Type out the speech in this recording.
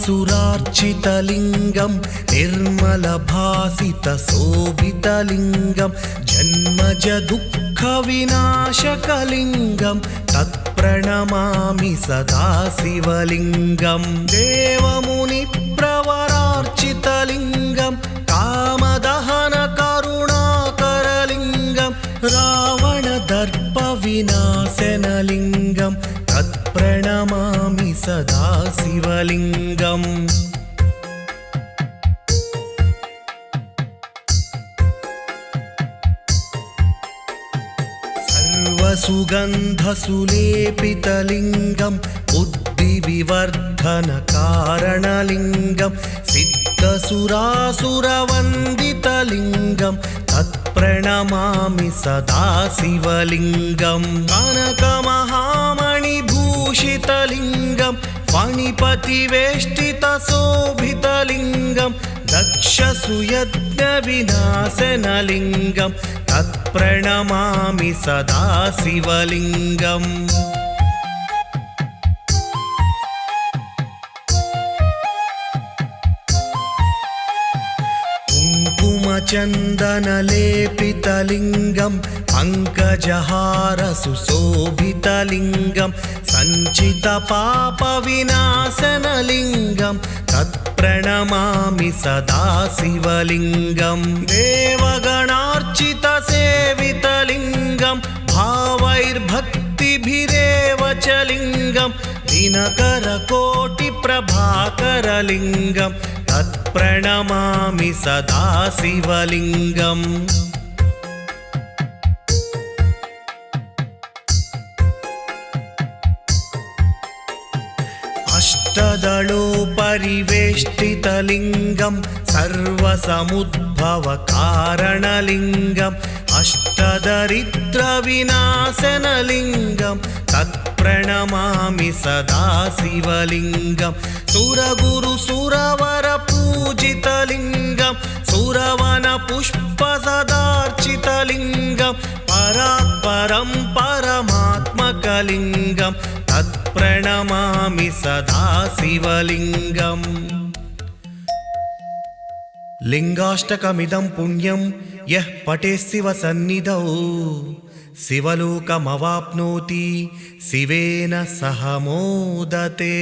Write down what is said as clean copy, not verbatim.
सुरार्चितलिङ्गं निर्मलभासितशोभितलिङ्गं जन्मज दुःखविनाशकलिङ्गं तत्प्रणमामि सदा शिवलिङ्गं देवमुनिप्रवरार्चितलिङ्गं कामदहनकरुणाकरलिङ्गं रावणदर्पविनाशनलिङ्गं तत्प्रणमामि सदा शिवलिङ्गम् सर्वसुगन्धसुलेपितलिङ्गं बुद्धिविवर्धनकारणलिङ्गं सिद्धसुरासुरवन्दितलिङ्गं तत्प्रणमामि सदा शिवलिङ्गं कनकमहामणिभूषितलिङ्गं फणिपतिवेष्टितशोभितलिङ्गं दक्षसुयज्ञविनाशनलिङ्गं तत्प्रणमामि सदा शिवलिङ्गम् कुङ्कुमचन्दनलेपितलिङ्गं पङ्कजहारसुशोभितलिङ्गं सञ्चितपापविनाशनलिङ्गं तत्प्रणमामि सदा शिवलिङ्गं देवगणार्चितसेवितलिङ्गं भावैर्भक्तिभिरेव च लिङ्गं दिनकरकोटिप्रभाकरलिङ्गं तत्प्रणमामि सदा शिवलिङ्गम् अष्टदलोपरिवेष्टितलिङ्गं सर्वसमुद्भवकारणलिङ्गम् अष्टदरिद्रविनाशनलिङ्गं तत्प्रणमामि सदा शिवलिङ्गं सुरगुरुसुरवरपूजितलिङ्गं सुरवनपुष्पसदार्चितलिङ्गं परात्परं परमात्मकलिङ्गं तत्प्रणमामि सदा शिवलिङ्गम् लिङ्गाष्टकमिदं पुण्यं यः पठेत् शिवसन्निधौ शिवलोकमवाप्नोति शिवेन सह मोदते।